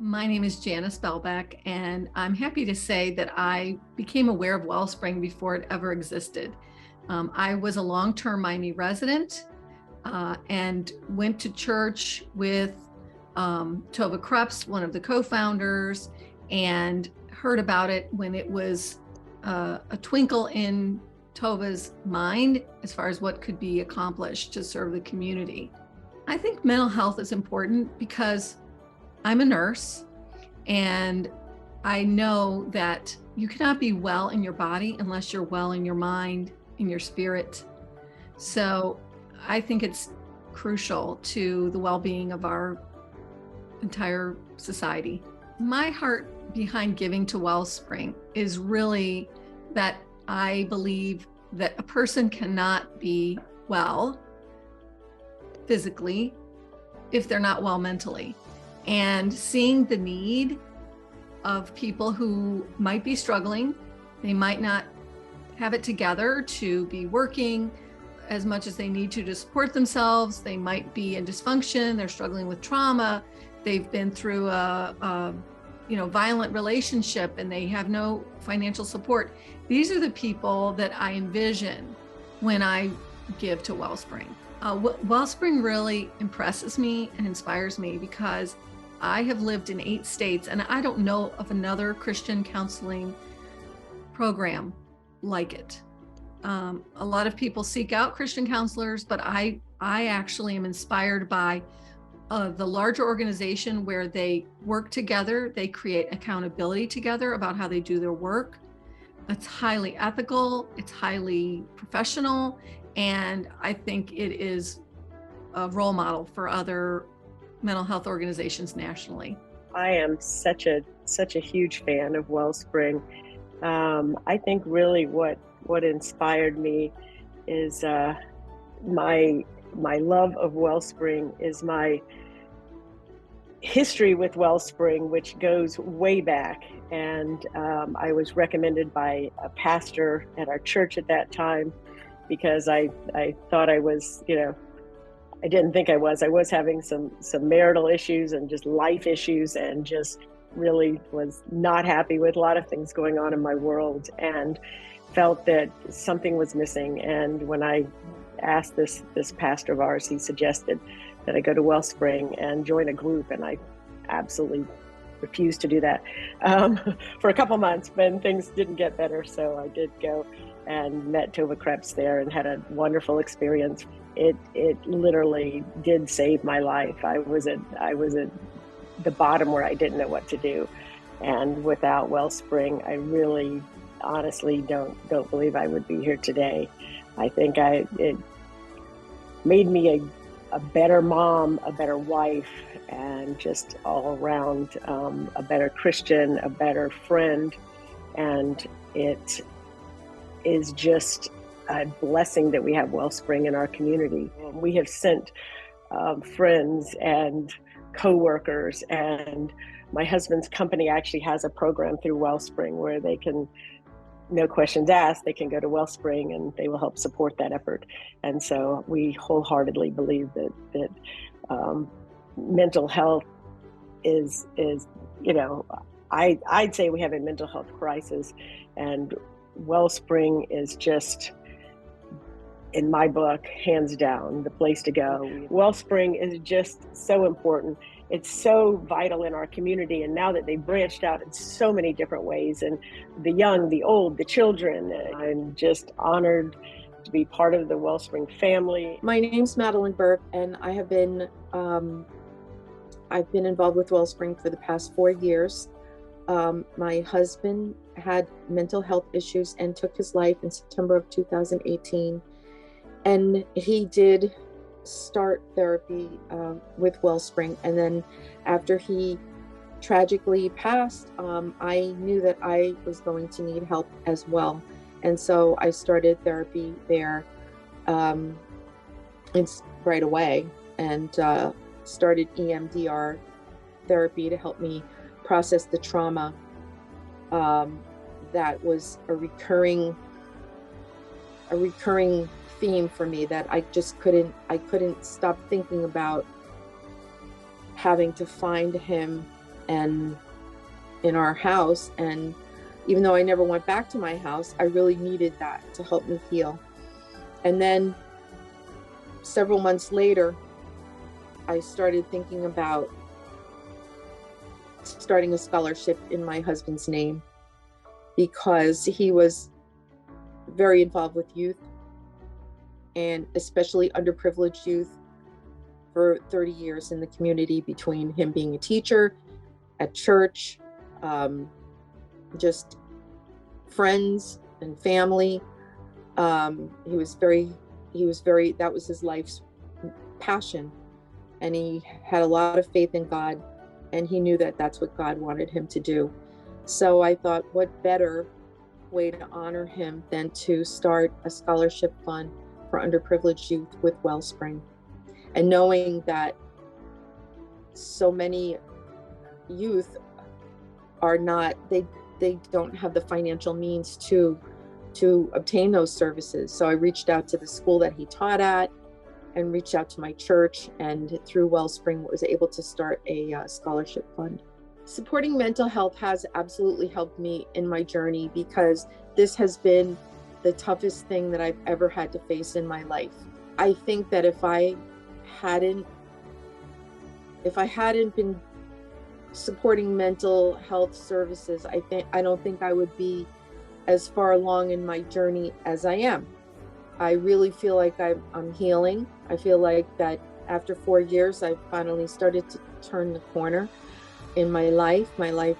My name is Janice Belbeck, and I'm happy to say that I became aware of Wellspring before it ever existed. I was a long-term Miami resident and went to church with Tova Krebs, one of the co-founders, and heard about it when it was a twinkle in Tova's mind as far as what could be accomplished to serve the community. I think mental health is important because I'm a nurse, and I know that you cannot be well in your body unless you're well in your mind, in your spirit. So I think it's crucial to the well-being of our entire society. My heart behind giving to Wellspring is really that I believe that a person cannot be well physically if they're not well mentally. And seeing the need of people who might be struggling, they might not have it together to be working as much as they need to support themselves. They might be in dysfunction, they're struggling with trauma, they've been through a violent relationship and they have no financial support. These are the people that I envision when I give to Wellspring. Wellspring really impresses me and inspires me because I have lived in 8 states and I don't know of another Christian counseling program like it. A lot of people seek out Christian counselors, but I actually am inspired by the larger organization where they work together, they create accountability together about how they do their work. It's highly ethical, it's highly professional, and I think it is a role model for other mental health organizations nationally. I am such a huge fan of Wellspring. I think really what inspired me is my love of Wellspring is my history with Wellspring, which goes way back. And I was recommended by a pastor at our church at that time because I thought I was, I didn't think I was having some marital issues and just life issues, and just really was not happy with a lot of things going on in my world, and felt that something was missing. And when I asked this pastor of ours, he suggested that I go to Wellspring and join a group, and I absolutely refused to do that for a couple months, but things didn't get better. So I did go and met Tova Krebs there and had a wonderful experience. It literally did save my life. I was at the bottom where I didn't know what to do, and without Wellspring, I really honestly don't believe I would be here today. I think it made me a better mom, a better wife, and just all around a better Christian, a better friend. And it is just a blessing that we have Wellspring in our community. We have sent friends and coworkers, and my husband's company actually has a program through Wellspring where they can, no questions asked, they can go to Wellspring and they will help support that effort. And so we wholeheartedly believe that mental health is I'd say we have a mental health crisis, and Wellspring is just, in my book, hands down, the place to go. Wellspring is just so important. It's so vital in our community. And now that they've branched out in so many different ways, and the young, the old, the children, I'm just honored to be part of the Wellspring family. My name's Madeline Burke, and I have been, I've been involved with Wellspring for the past 4 years. My husband had mental health issues and took his life in September of 2018. And he did start therapy with Wellspring. And then after he tragically passed, I knew that I was going to need help as well. And so I started therapy there right away, and started EMDR therapy to help me process the trauma that was a recurring theme for me, that I couldn't stop thinking about having to find him and in our house. And even though I never went back to my house, I really needed that to help me heal. And then several months later, I started thinking about starting a scholarship in my husband's name, because he was very involved with youth, and especially underprivileged youth, for 30 years in the community, between him being a teacher at church, just friends and family. He was very, that was his life's passion. And he had a lot of faith in God, and he knew that that's what God wanted him to do. So I thought, what better way to honor him than to start a scholarship fund for underprivileged youth with Wellspring. And knowing that so many youth are not, they don't have the financial means to obtain those services. So I reached out to the school that he taught at, and reached out to my church, and through Wellspring was able to start a scholarship fund. Supporting mental health has absolutely helped me in my journey, because this has been the toughest thing that I've ever had to face in my life. I think that if I hadn't been supporting mental health services, I don't think I would be as far along in my journey as I am. I really feel like I'm healing. I feel like that after 4 years, I finally started to turn the corner in my life. I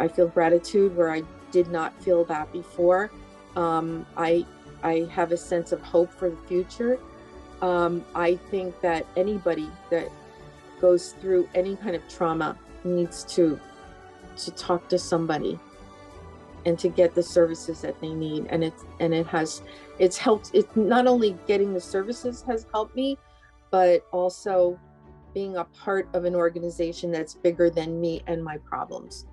feel gratitude where I did not feel that before. I have a sense of hope for the future. I think that anybody that goes through any kind of trauma needs to talk to somebody and to get the services that they need. And it's helped. It's not only getting the services has helped me, but also being a part of an organization that's bigger than me and my problems.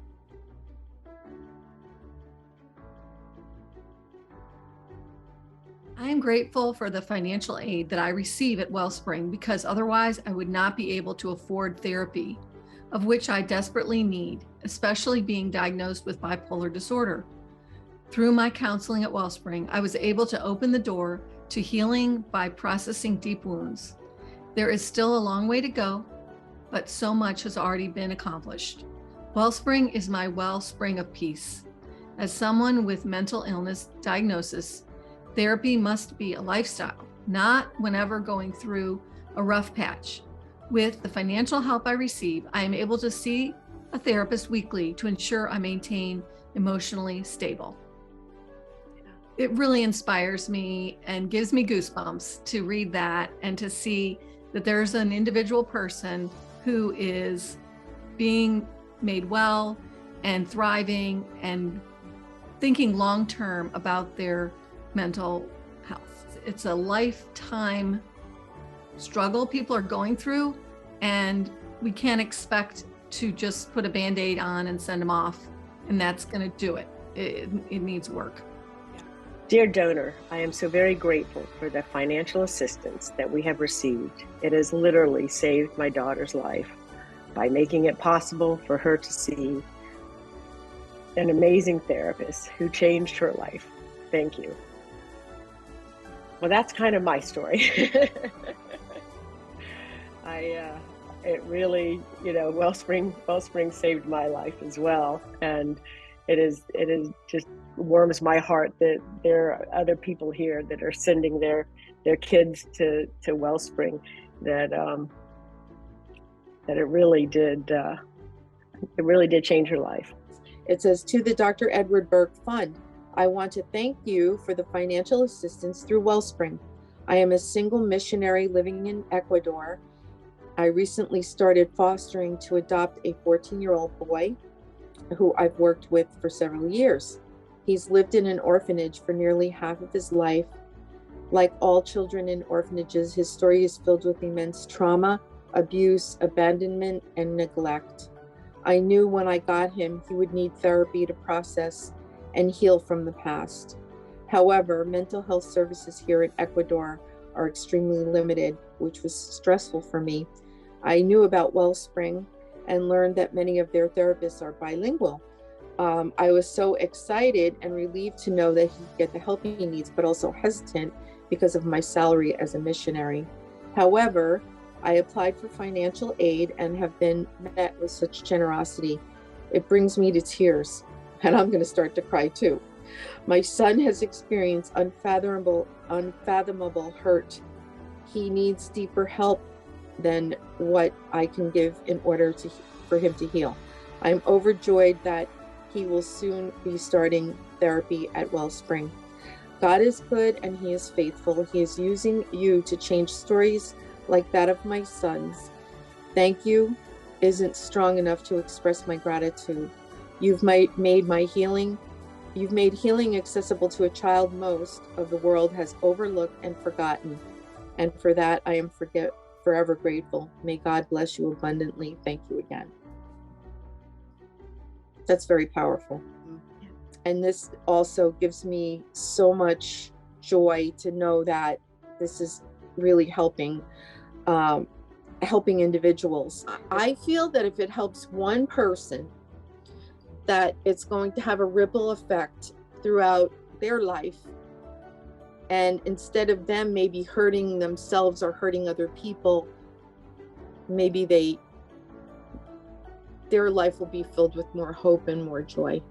I am grateful for the financial aid that I receive at Wellspring, because otherwise I would not be able to afford therapy, of which I desperately need, especially being diagnosed with bipolar disorder. Through my counseling at Wellspring, I was able to open the door to healing by processing deep wounds. There is still a long way to go, but so much has already been accomplished. Wellspring is my wellspring of peace. As someone with mental illness diagnosis, therapy must be a lifestyle, not whenever going through a rough patch. With the financial help I receive, I am able to see a therapist weekly to ensure I maintain emotionally stable. It really inspires me and gives me goosebumps to read that and to see that there's an individual person who is being made well and thriving and thinking long-term about their mental health. It's a lifetime struggle people are going through, and we can't expect to just put a Band-Aid on and send them off, and that's going to do it. It needs work. Dear donor, I am so very grateful for the financial assistance that we have received. It has literally saved my daughter's life by making it possible for her to see an amazing therapist who changed her life. Thank you. Well, that's kind of my story. It really, Wellspring saved my life as well. And it is just warms my heart that there are other people here that are sending their kids to Wellspring, that it really did change her life. It says, to the Dr. Edward Burke Fund, I want to thank you for the financial assistance through Wellspring. I am a single missionary living in Ecuador. I recently started fostering to adopt a 14-year-old boy who I've worked with for several years. He's lived in an orphanage for nearly half of his life. Like all children in orphanages, his story is filled with immense trauma, abuse, abandonment, and neglect. I knew when I got him, he would need therapy to process and heal from the past. However, mental health services here in Ecuador are extremely limited, which was stressful for me. I knew about Wellspring and learned that many of their therapists are bilingual. I was so excited and relieved to know that he could get the help he needs, but also hesitant because of my salary as a missionary. However, I applied for financial aid and have been met with such generosity. It brings me to tears, and I'm going to start to cry too. My son has experienced unfathomable hurt. He needs deeper help than what I can give in order for him to heal. I'm overjoyed that he will soon be starting therapy at Wellspring. God is good and he is faithful. He is using you to change stories like that of my son's. Thank you isn't strong enough to express my gratitude. You've made healing accessible to a child most of the world has overlooked and forgotten. And for that, I am forever grateful. May God bless you abundantly. Thank you again. That's very powerful. And this also gives me so much joy to know that this is really helping individuals. I feel that if it helps one person, that it's going to have a ripple effect throughout their life. And instead of them maybe hurting themselves or hurting other people, maybe their life will be filled with more hope and more joy.